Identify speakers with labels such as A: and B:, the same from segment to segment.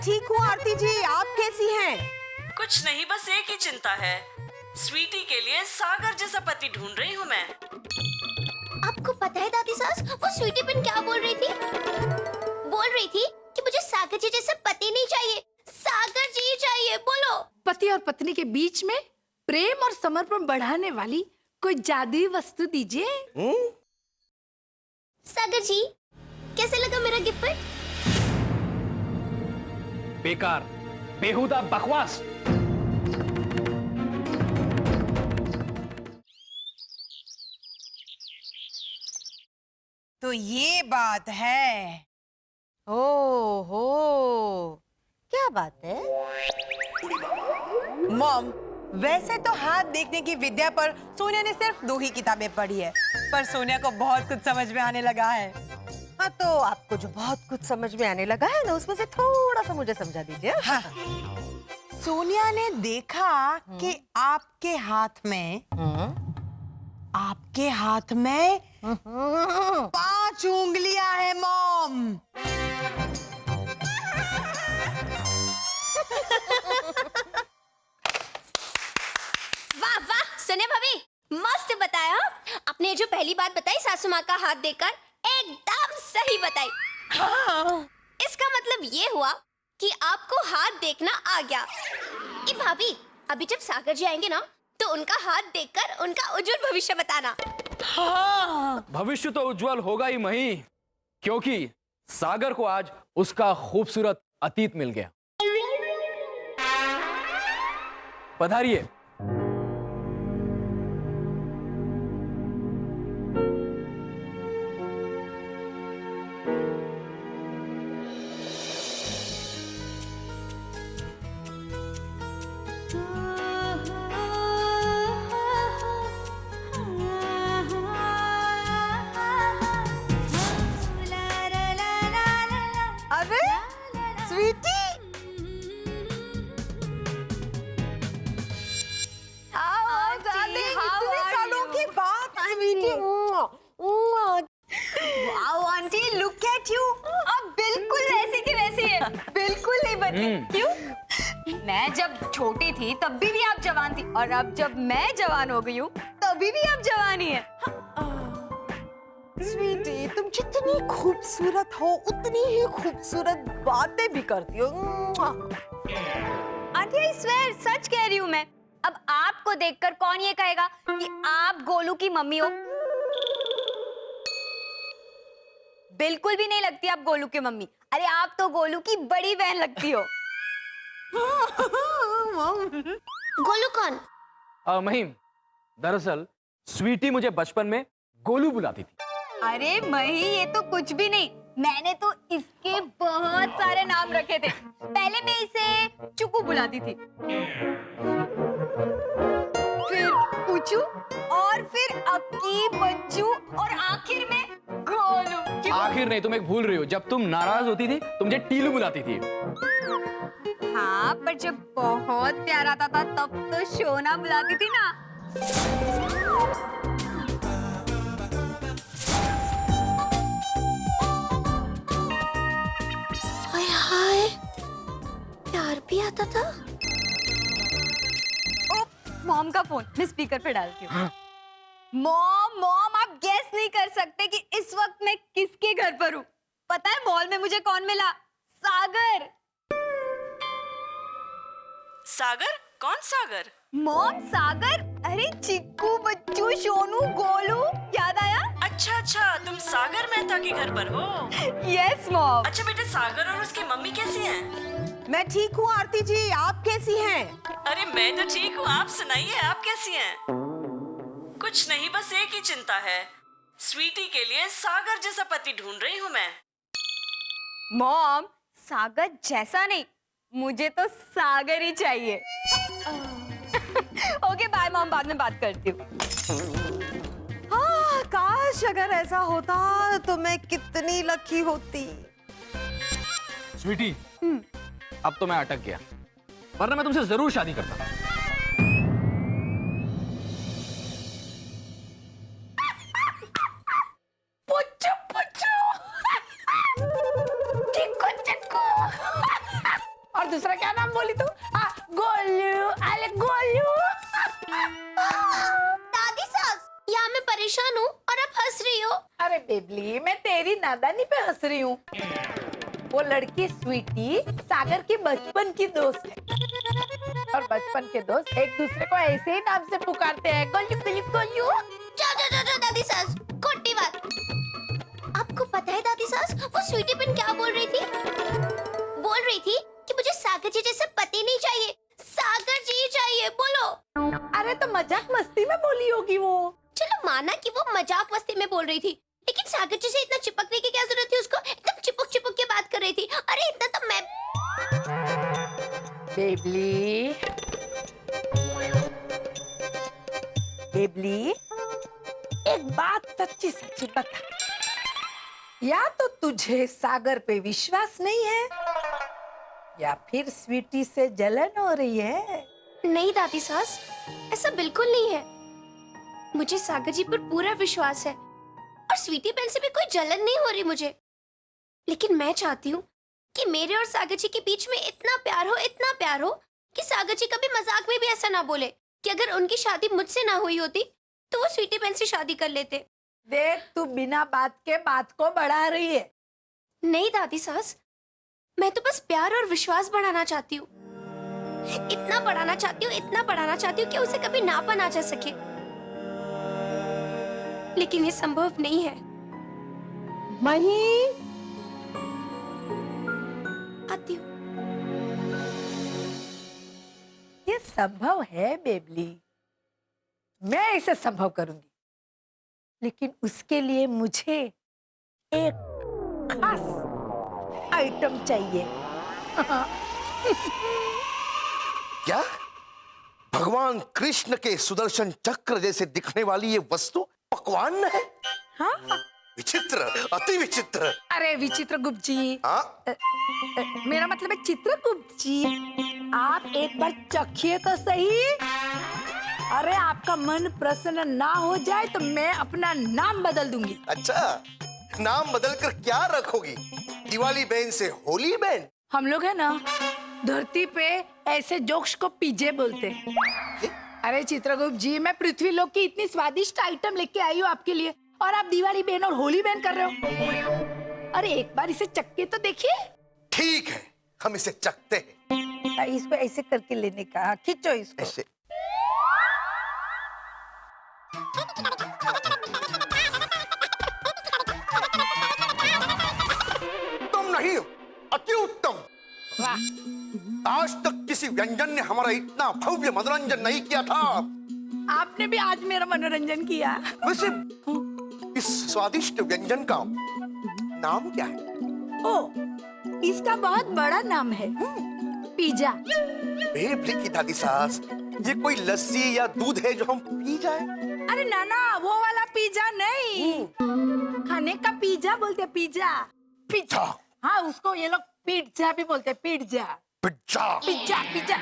A: ठीक हूँ आरती जी, आप कैसी हैं?
B: कुछ नहीं, बस एक ही चिंता है। स्वीटी के लिए सागर जैसा पति ढूंढ रही हूँ मैं।
C: आपको पता है दादी सास, वो स्वीटी पिन क्या बोल रही थी? बोल रही थी कि मुझे सागर जी जैसा पति नहीं चाहिए, सागर जी चाहिए। बोलो।
D: पति और पत्नी के बीच में प्रेम और समर्पण बढ़ाने वाली कोई जादुई वस्तु दीजिए।
C: सागर जी, कैसे लगा मेरा गिफ्ट?
E: बेकार, बेहुदा बकवास।
A: तो ये बात है। ओहो, क्या बात है? मॉम, वैसे तो हाथ देखने की विद्या पर सोनिया ने सिर्फ 2 ही किताबें पढ़ी है, पर सोनिया को बहुत कुछ समझ में आने लगा है। हाँ, तो आपको जो बहुत कुछ समझ में आने लगा है ना, उसमें से थोड़ा सा मुझे समझा दीजिए। हाँ। सोनिया ने देखा कि आपके हाथ में 5 उंगलियां हैं मॉम।
C: वाह वाह सोनिया भाभी, मस्त बताया। आपने जो पहली बात बताई सासू माँ का हाथ देखकर, एकदम सही बताई। हाँ। इसका मतलब ये हुआ कि आपको हाथ देखना आ गया। भाभी, अभी जब सागर जी आएंगे ना, तो उनका हाथ देखकर उनका उज्जवल भविष्य बताना।
A: हाँ।
E: भविष्य तो उज्जवल होगा ही मही, क्योंकि सागर को आज उसका खूबसूरत अतीत मिल गया। पधारिए।
A: अरे स्वीटी, इतने सालों के बाद sweetie.
F: Wow aunty, look at you. अब बिल्कुल वैसी की वैसी है, बिल्कुल नहीं बदली। क्यों? मैं जब छोटी थी तब भी आप जवान थी, और अब जब मैं जवान हो गई हूँ तभी भी आप जवान ही है।
A: स्वीटी, तुम जितनी खूबसूरत हो उतनी ही खूबसूरत बातें भी करती हो।
F: आंटी आई स्वेयर, सच कह रही हूँ मैं। अब आपको देखकर कौन ये कहेगा कि आप गोलू की मम्मी हो? बिल्कुल भी नहीं लगती आप गोलू की मम्मी। अरे आप तो गोलू की बड़ी बहन लगती हो।
C: गोलू कौन?
E: महिम, दरअसल स्वीटी मुझे बचपन में गोलू बुलाती थी।
F: अरे मही, ये तो कुछ भी नहीं। मैंने तो इसके बहुत सारे नाम रखे थे। पहले मैं इसे चुकू बुलाती थी, फिर पूछू, और फिर अक्की, बच्चू, और आखिर में गोलू।
E: आखिर नहीं, तुम एक भूल रही हो। जब तुम नाराज होती थी तो मुझे टीलू बुलाती थी।
F: हाँ, पर जब बहुत प्यार आता था तब तो शोना बुलाती थी ना।
C: हाय, प्यार भी आता था।
F: ओ, मॉम का फोन, मैं स्पीकर पे डालती हूँ। मॉम, आप गेस नहीं कर सकते कि इस वक्त मैं किसके घर पर हूँ। पता है मॉल में मुझे कौन मिला? सागर।
B: सागर? कौन सागर?
F: मॉम, सागर। अरे चिक्कू, बच्चू, सोनू, गोलू, याद आया?
B: अच्छा, तुम सागर मेहता के घर पर हो।
F: Yes mom.
B: अच्छा बेटे, सागर और उसकी मम्मी कैसी हैं?
A: मैं ठीक हूँ आरती जी, आप कैसी हैं?
B: अरे मैं तो ठीक हूँ, आप सुनाइए, आप कैसी हैं? कुछ नहीं, बस एक ही चिंता है। स्वीटी के लिए सागर जैसा पति ढूंढ रही हूँ मैं।
F: मॉम, सागर जैसा नहीं, मुझे तो सागर ही चाहिए। ओके बाय मॉम, बाद में बात करती हूँ।
A: हाँ, काश अगर ऐसा होता तो मैं कितनी लकी होती।
E: स्वीटी, अब तो मैं अटक गया, वरना मैं तुमसे जरूर शादी करता।
D: और दूसरा क्या नाम बोली तू? गोलू, अरे गोलू।
C: दादी सास, यहाँ मैं परेशान हूँ और आप हंस रही हो।
D: अरे बेबली, मैं तेरी नादानी पे हंस रही हूँ। वो लड़की स्वीटी सागर की बचपन की दोस्त है और बचपन के दोस्त एक दूसरे को ऐसे ही नाम से पुकारते हैं, गोलू गोलू गोलू।
C: जा दादी सास, खोटी बात। आपको पता है दादी सास, वो स्वीटी पिन क्या बोल रही थी? बोल रही थी कि मुझे सागर जी जैसा पति नहीं चाहिए, सागर जी चाहिए। बोलो।
D: अरे तो मजाक मस्ती में बोली होगी वो।
C: चलो माना कि वो मजाक मस्ती में बोल रही थी, लेकिन सागर जी से इतना चिपकने की क्या जरूरत थी? उसको एकदम चिपक चिपक के बात कर रही थी। अरे इतना तो मैं।
D: बेबली, बेबली, एक बात सच्ची सच्ची बता, या तो तुझे सागर पे विश्वास नहीं है या फिर स्वीटी से जलन हो रही है।
C: नहीं दादी सास, ऐसा बिल्कुल नहीं है। मुझे सागर जी पर पूरा विश्वास है और स्वीटी बहन से भी कोई जलन नहीं हो रही मुझे। लेकिन मैं चाहती हूँ कि मेरे और सागर जी के बीच में इतना प्यार हो कि सागर जी कभी मजाक में भी ऐसा ना बोले कि अगर उनकी शादी मुझसे ना हुई होती तो वो स्वीटी बहन से शादी कर लेते।
D: देख, तू बिना बात के बात को बढ़ा रही है।
C: नहीं दादी सास, मैं तो बस प्यार और विश्वास बढ़ाना चाहती हूँ। इतना बढ़ाना चाहती हूँ कि उसे कभी नापा ना जा सके। लेकिन ये संभव नहीं है।
D: मही,
C: आती हूँ।
D: ये संभव है बेबली, मैं इसे संभव करूंगी, लेकिन उसके लिए मुझे एक खास आइटम चाहिए।
G: क्या? भगवान कृष्ण के सुदर्शन चक्र जैसे दिखने वाली ये वस्तु पकवान है?
D: हाँ?
G: विचित्र, अति विचित्र।
D: अरे विचित्रगुप्त जी,
G: हाँ?
D: मेरा मतलब है चित्रगुप्त जी, आप एक बार चखिए तो सही। अरे आपका मन प्रसन्न ना हो जाए तो मैं अपना नाम बदल दूंगी।
G: अच्छा, नाम बदलकर क्या रखोगी? दिवाली बहन से होली बहन?
D: हम लोग है ना, धरती पे ऐसे जोक्स को पीजे बोलते हैं। अरे चित्रगुप्त जी, मैं पृथ्वी लोक की इतनी स्वादिष्ट आइटम लेके आई हूँ आपके लिए और आप दिवाली बहन और होली बहन कर रहे हो। अरे एक बार इसे चख के तो देखिए।
G: ठीक है, हम इसे चखते हैं।
D: इसको ऐसे करके लेने का, खींचो इसको।
G: ऐसे। उत्तम नहीं, अति उत्तम। आज तक किसी व्यंजन ने हमारा इतना भव्य मनोरंजन नहीं किया था।
D: आपने भी आज मेरा मनोरंजन किया।
G: वैसे इस स्वादिष्ट व्यंजन का नाम क्या है?
D: ओ, इसका बहुत बड़ा नाम है, पिज्जा।
G: बेबली की दादी सास, ये कोई लस्सी या दूध है जो हम पी जाए?
D: अरे नाना, वो वाला पिज्जा नहीं, खाने का पिज्जा बोलते हैं, पिज्जा।
G: पिज्जा?
D: हाँ, उसको ये लोग पिज्जा भी बोलते हैं, पिज्जा।
G: पिज्जा?
D: Pizza pizza.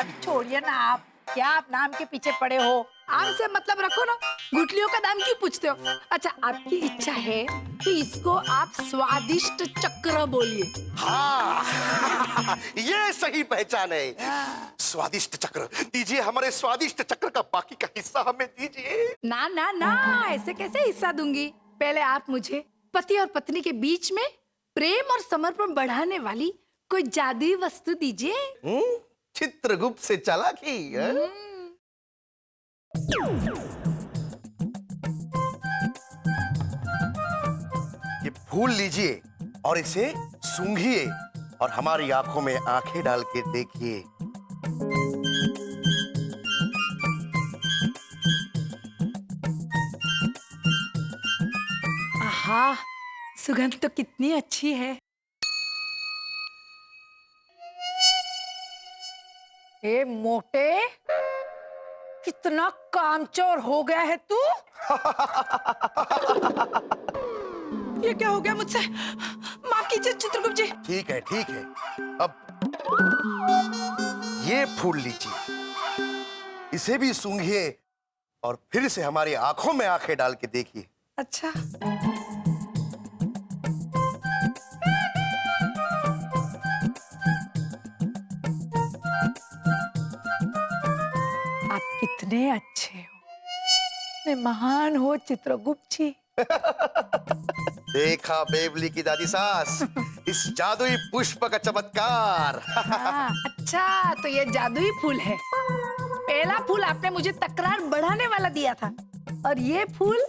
D: अब छोड़िए ना, आप क्या आप नाम के पीछे पड़े हो? आम से मतलब रखो ना, गुठलियों का दाम क्यों पूछते हो? अच्छा, आपकी इच्छा है कि इसको आप स्वादिष्ट चक्र बोलिए।
G: हाँ, ये सही पहचान है। स्वादिष्ट चक्र दीजिए, हमारे स्वादिष्ट चक्र का बाकी का हिस्सा हमें दीजिए।
D: ना ना ना, ऐसे कैसे हिस्सा दूंगी? पहले आप मुझे पति और पत्नी के बीच में प्रेम और समर्पण बढ़ाने वाली कोई जादुई वस्तु दीजिए।
G: चित्रगुप्त से चालाकी। ये फूल लीजिए और इसे सूंघिए और हमारी आंखों में आंखें डाल के देखिए।
D: आहा, सुगंध तो कितनी अच्छी है। ए मोटे, कितना कामचोर हो गया है तू। ये क्या हो गया मुझसे? माफ कीजिए चित्रगुप्त जी।
G: ठीक है ठीक है, अब ये फूल लीजिए, इसे भी सूंघिए और फिर से हमारी आंखों में आंखें डाल के देखिए।
D: अच्छा, कितने अच्छे हो, मैं महान हो चित्रगुप्त जी।
G: देखा बेबली की दादी सास, इस जादुई पुष्प का चमत्कार।
D: हाँ, अच्छा तो ये जादुई फूल है। पहला फूल आपने मुझे तकरार बढ़ाने वाला दिया था, और ये फूल,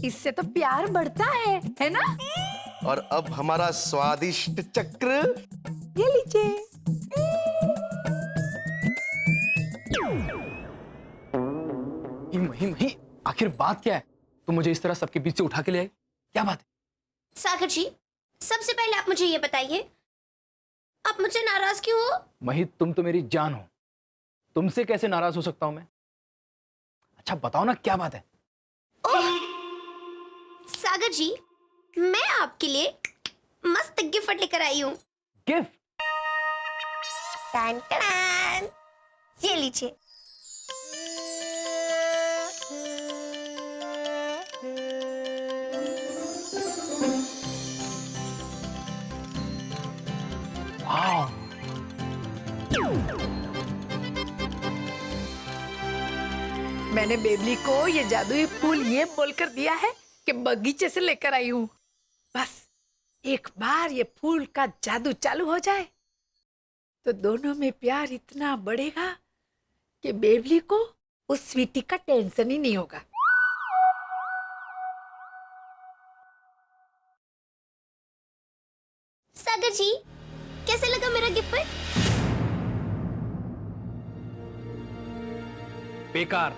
D: इससे तो प्यार बढ़ता है ना?
G: और अब हमारा स्वादिष्ट चक्र,
D: ये लीजिए।
E: मही, आखिर बात क्या है? तुम मुझे इस तरह सबके बीच से उठा के ले आई, क्या बात है?
C: सागर जी, सबसे पहले आप मुझे ये बताइए, आप मुझसे नाराज क्यों हो?
E: मही, तुम तो मेरी जान हो, तुमसे कैसे नाराज हो सकता हूं मैं? अच्छा बताओ ना, क्या बात है?
C: सागर जी, मैं आपके लिए मस्त गिफ्ट लेकर आई हूँ।
E: गिफ्ट?
C: टन टन, ये लीजिए।
E: वाह,
D: मैंने बेबली को ये जादुई फूल ये बोलकर दिया है कि बगीचे से लेकर आई हूँ। बस एक बार ये फूल का जादू चालू हो जाए तो दोनों में प्यार इतना बढ़ेगा कि बेबली को उस स्वीटी का टेंशन ही नहीं होगा।
C: सागर जी, कैसे लगा मेरा गिफ्ट?
E: बेकार,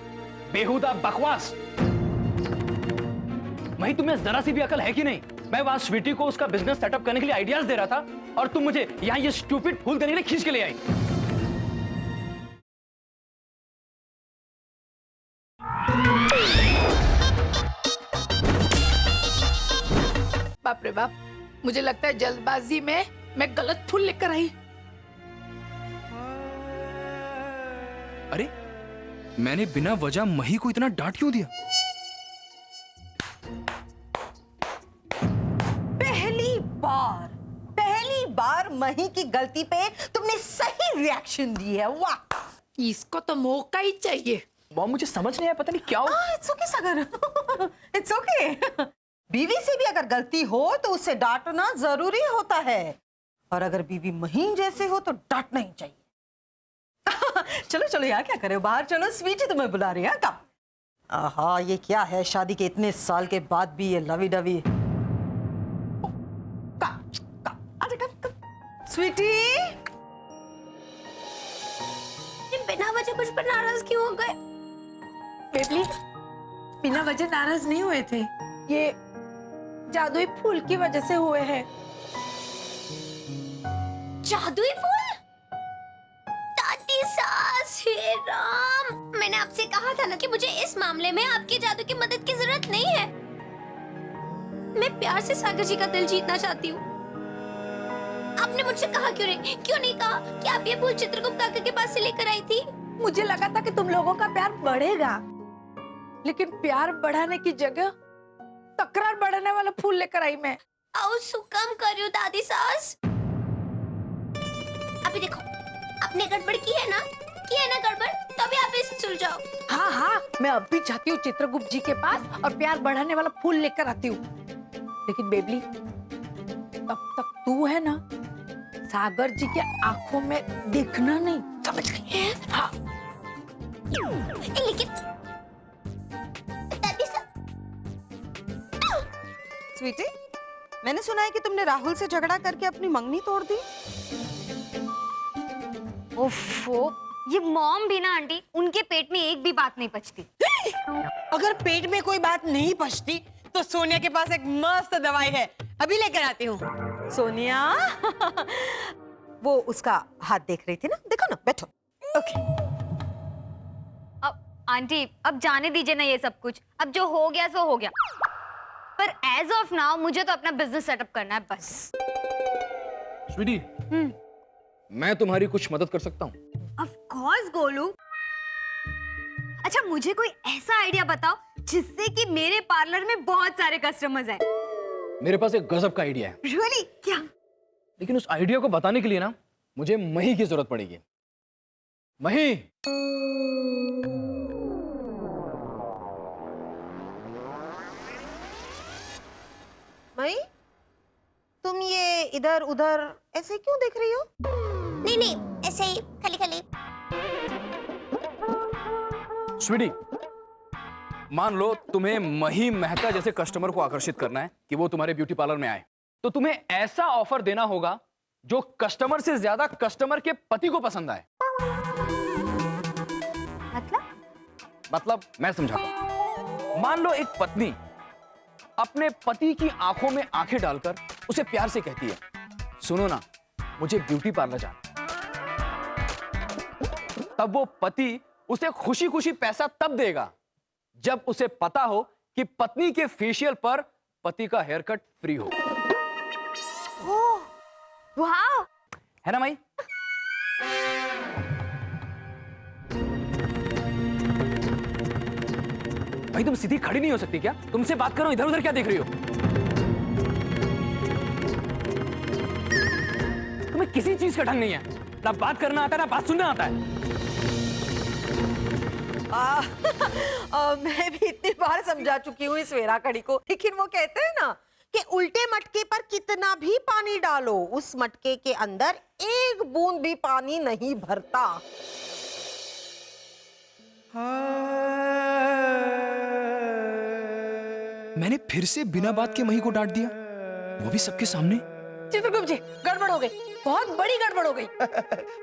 E: बेहुदा बकवास। मही, तुम्हें जरा सी भी अकल है कि नहीं? मैं वहां स्वीटी को उसका बिजनेस सेटअप करने के लिए आइडियाज दे रहा था, और तुम मुझे यहाँ ये स्टूपिड फूल देने के लिए खींच के ले आई।
D: बाप रे बाप, मुझे लगता है जल्दबाजी में मैं गलत फूल लेकर आई।
E: अरे, मैंने बिना वजह मही को इतना डांट क्यों दिया?
A: पहली बार मही की गलती पे तुमने सही रिएक्शन दी है। वाह,
D: इसको तो मौका ही चाहिए।
E: मॉम, मुझे समझ नहीं आया, पता नहीं क्या हो।
A: It's okay Sagar, it's okay. बीवी से भी अगर गलती हो तो उसे डांटना जरूरी होता है, और अगर बीवी महीन जैसे हो तो डांटना ही चाहिए। चलो चलो यार, क्या करे, बाहर चलो, स्वीटी तुम्हें बुला रही है। कब? आहा, ये क्या है, शादी के इतने साल के बाद भी ये लवी डवी। स्वीटी,
C: ये बिना वजह मुझ पर नाराज क्यों हो गए?
D: बेबली, बिना वजह नाराज नहीं हुए थे, ये जादुई फूल की वजह से हुए हैं।
C: जादुई फूल? दादी सास, हे राम, मैंने आपसे कहा था ना कि मुझे इस मामले में आपके जादू की मदद की जरूरत नहीं है। मैं प्यार से सागर जी का दिल जीतना चाहती हूँ। आपने मुझसे कहा क्यों नहीं कहा कि आप ये फूल चित्रगुप्त काका के पास से लेकर आई थी?
D: मुझे लगा था कि तुम लोगों का प्यार बढ़ेगा, लेकिन प्यार बढ़ाने की जगह तकरार बढ़ाने वाला फूल लेकर आई मैं।
C: आओ सुकम करियो दादी सास। अभी देखो, आपने गड़बड़ की है ना गड़बड़, तो अभी आप इसे सुलझाओ।
D: हाँ हाँ, मैं अब भी जाती हूँ चित्रगुप्त जी के पास और प्यार बढ़ाने वाला फूल लेकर आती हूँ। लेकिन बेबली, तब तक तू है ना, सागर जी के आंखों में दिखना नहीं, समझ गई? हाँ।
C: लेकिन दादी सास,
A: स्वीटी, मैंने सुना है कि तुमने राहुल से झगड़ा करके अपनी मंगनी तोड़ दी।
F: ओफो, ये मॉम भी ना आंटी, उनके पेट में एक भी बात नहीं पचती।
A: अगर पेट में कोई बात नहीं पचती तो सोनिया के पास एक मस्त दवाई है, अभी लेकर आती हूँ। सोनिया, वो उसका हाथ देख रही थी ना, देखो ना, बैठो। ओके।
F: अब आंटी, अब जाने दीजिए ना ये सब कुछ, अब जो हो गया सो हो गया। पर एज ऑफ नाउ मुझे तो अपना बिजनेस सेटअप करना है बस।
E: स्वीटी, मैं तुम्हारी कुछ मदद कर सकता हूँ?
F: Of course Golu. अच्छा, मुझे कोई ऐसा आइडिया बताओ जिससे कि मेरे पार्लर में बहुत सारे कस्टमर्स आए।
E: मेरे पास एक गजब का आइडिया है।
F: रियली? क्या?
E: लेकिन उस आइडिया को बताने के लिए ना मुझे मही की जरूरत पड़ेगी। मही,
A: मई, तुम ये इधर उधर ऐसे क्यों देख रही हो?
C: नहीं नहीं, ऐसे ही खाली खाली।
E: स्वीटी, मान लो तुम्हें मही मेहता जैसे कस्टमर को आकर्षित करना है कि वो तुम्हारे ब्यूटी पार्लर में आए, तो तुम्हें ऐसा ऑफर देना होगा जो कस्टमर से ज्यादा कस्टमर के पति को पसंद आए। मतलब मैं समझाता हूं। मान लो एक पत्नी अपने पति की आंखों में आंखें डालकर उसे प्यार से कहती है, सुनो ना, मुझे ब्यूटी पार्लर जाना। तब वो पति उसे खुशी खुशी पैसा तब देगा जब उसे पता हो कि पत्नी के फेशियल पर पति का हेयर कट फ्री हो।
F: वाह,
E: है ना माई? भाई तुम सीधी खड़ी नहीं हो सकती क्या? तुमसे बात करो, इधर उधर क्या देख रही हो? तुम्हें किसी चीज का ढंग नहीं है, ना बात करना आता है ना बात सुनना आता है।
A: मैं भी इतनी बार समझा चुकी हूँ इस वेरा कड़ी को, लेकिन वो कहते हैं ना कि उल्टे मटके पर कितना भी पानी डालो, उस मटके के अंदर एक बूंद भी पानी नहीं भरता।
H: मैंने फिर से बिना बात के मही को डांट दिया, वो भी सबके सामने।
A: चित्रगुप्त जी, गड़बड़ हो गई, बहुत बड़ी गड़बड़ हो गई।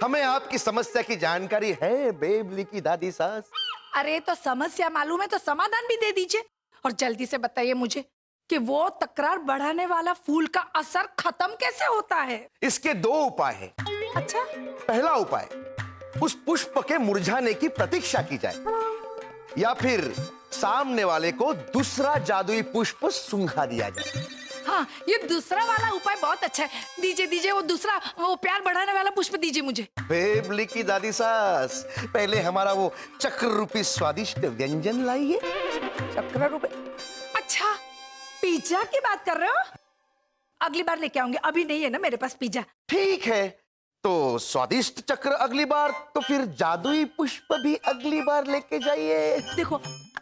G: हमें आपकी समस्या की जानकारी है बेबली की दादी सास।
D: अरे तो समस्या मालूम है तो समाधान भी दे दीजिए, और जल्दी से बताइए मुझे कि वो तकरार बढ़ाने वाला फूल का असर खत्म कैसे होता है?
G: इसके दो उपाय हैं।
D: अच्छा,
G: पहला उपाय, उस पुष्प के मुरझाने की प्रतीक्षा की जाए, या फिर सामने वाले को दूसरा जादुई पुष्प सुंघा दिया जाए।
D: हाँ, ये दूसरा वाला उपाय बहुत अच्छा है। दीजिए दीजिए, वो दूसरा, वो प्यार बढ़ाने वाला पुष्प दीजिए मुझे।
G: बेबली की दादी सास, पहले हमारा वो चक्र रूपी स्वादिष्ट व्यंजन लाइए।
D: चक्र रूपी? अच्छा, पिज्जा की बात कर रहे हो? अगली बार लेके आऊंगी, अभी नहीं है ना मेरे पास पिज्जा।
G: ठीक है, तो स्वादिष्ट चक्र अगली बार, तो फिर जादुई पुष्प भी अगली बार लेके जाइए।
D: देखो,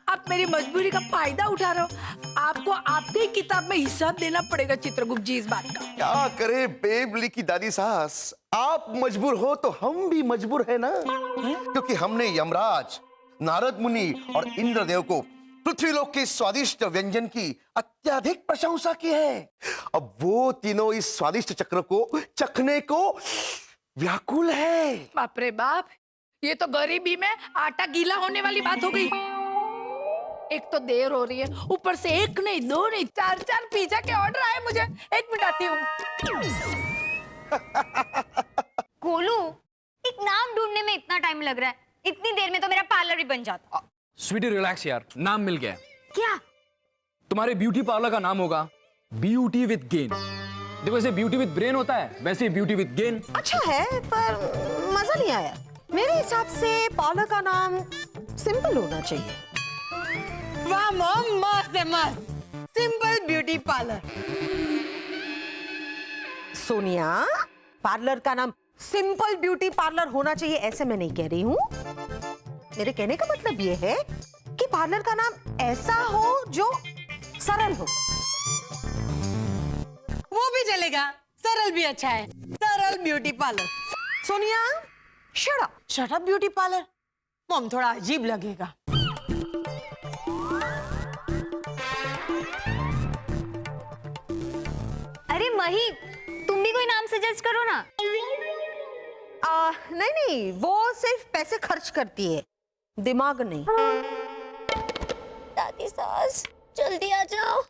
D: आप मेरी मजबूरी का फायदा उठा रहे हो। आपको आपकी ही किताब में हिसाब देना पड़ेगा चित्रगुप्त जी इस बात का।
G: क्या करे बेबली की दादी सास, आप मजबूर हो तो हम भी मजबूर है ना, क्योंकि हमने यमराज, नारद मुनि और इंद्रदेव को पृथ्वीलोक के स्वादिष्ट व्यंजन की अत्यधिक प्रशंसा की है। अब वो तीनों इस स्वादिष्ट चक्र को चखने को व्याकुल है।
D: बाप रे बाप, ये तो गरीबी में आटा गीला होने वाली बात हो गई। एक तो देर हो रही है, ऊपर से एक नहीं, दो नहीं, चार चार पिज्जा के ऑर्डर आए मुझे। एक मिनट आती हूँ।
F: गोलू, एक नाम ढूंढने में इतना टाइम लग रहा है, इतनी देर में तो मेरा पार्लर ही बन जाता।
E: स्वीटी रिलैक्स यार, नाम मिल गया।
F: क्या?
E: तुम्हारे ब्यूटी पार्लर का नाम होगा ब्यूटी विद गेन। देखो, जैसे ब्यूटी विद ब्रेन होता है, वैसे ब्यूटी विद गेन।
A: अच्छा है, पर मजा नहीं आया। मेरे हिसाब से पार्लर का नाम सिंपल होना चाहिए। वाह मॉम, मस्त है, मस्त। Simple beauty parlour. Sonia, parlour का नाम सिंपल ब्यूटी पार्लर होना चाहिए ऐसे मैं नहीं कह रही हूँ। मेरे कहने का मतलब ये है कि पार्लर का नाम ऐसा हो जो सरल हो। वो भी चलेगा, सरल भी अच्छा है। सरल beauty parlour. Sonia, shut up beauty parlour. Mom, थोड़ा अजीब लगेगा।
F: अरे मही, तुम भी कोई नाम सजेस्ट करो ना।
A: नहीं, वो सिर्फ पैसे खर्च करती है, दिमाग नहीं।
C: दादी सास, जल्दी आ जाओ।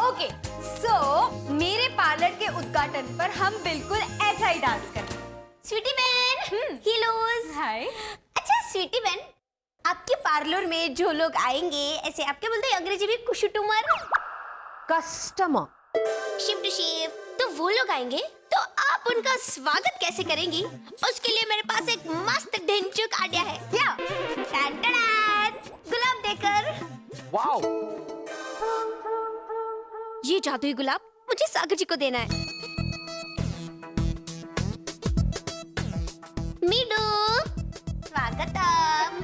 F: ओके, सो मेरे पार्लर के उद्घाटन पर हम बिल्कुल ऐसा ही डांस करें।
C: स्वीटी बहन, हीलोज।
F: हाय।
C: अच्छा स्वीटी बहन, आपके पार्लर में जो लोग आएंगे, ऐसे आप क्या बोलते हैं अंग्रेजी में, कुशुटुमर?
A: कस्टमर।
C: Shift shift. तो वो लोग आएंगे तो आप उनका स्वागत कैसे करेंगी? उसके लिए मेरे पास एक मस्त ढिंचुक आइडिया है।
F: क्या?
C: टन-टन-टन।
E: वाओ,
C: ये जादुई गुलाब मुझे सागर जी को देना है। मीनू, स्वागतम।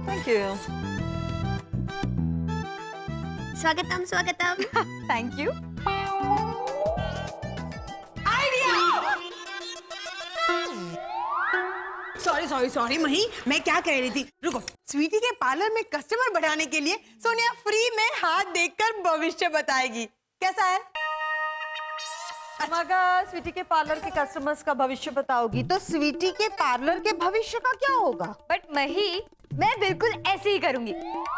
A: Thank you.
C: स्वागतम स्वागतम।
F: Thank you.
A: सॉरी मही, मैं क्या कह रही थी, रुको। स्वीटी के पार्लर में कस्टमर बढ़ाने के लिए सोनिया फ्री में हाथ देखकर भविष्य बताएगी। कैसा है?
I: अगर स्वीटी के पार्लर के कस्टमर्स का भविष्य बताओगी तो स्वीटी के पार्लर के भविष्य का क्या होगा?
F: बट मही, मैं बिल्कुल ऐसे ही करूंगी।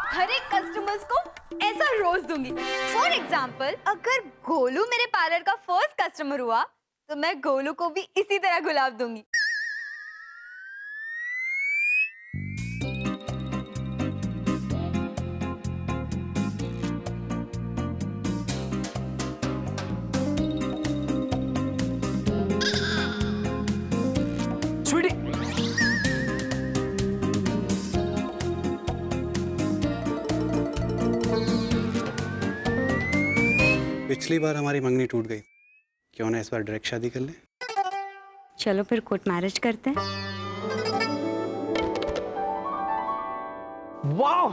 F: हर एक कस्टमर्स को ऐसा रोज दूंगी। फॉर एग्जाम्पल, अगर गोलू मेरे पार्लर का फर्स्ट कस्टमर हुआ तो मैं गोलू को भी इसी तरह गुलाब दूंगी।
E: स्वीटी,
J: पिछली बार हमारी मंगनी टूट गई, क्यों ना इस बार डायरेक्ट शादी कर ले।
F: चलो फिर कोर्ट मैरिज करते हैं।
E: वाओ,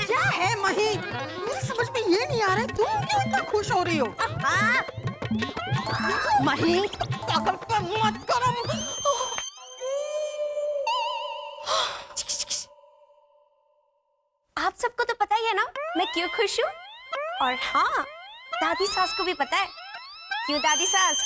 A: क्या है मही? मेरी समझ में ये नहीं आ रहा है, तुम क्यों इतना खुश हो रही हो? मही, पागल पर मत करो।
C: आप सबको तो पता ही है ना मैं क्यों खुश हूँ। और हाँ, दादी सास को भी पता है। क्यों दादी सास?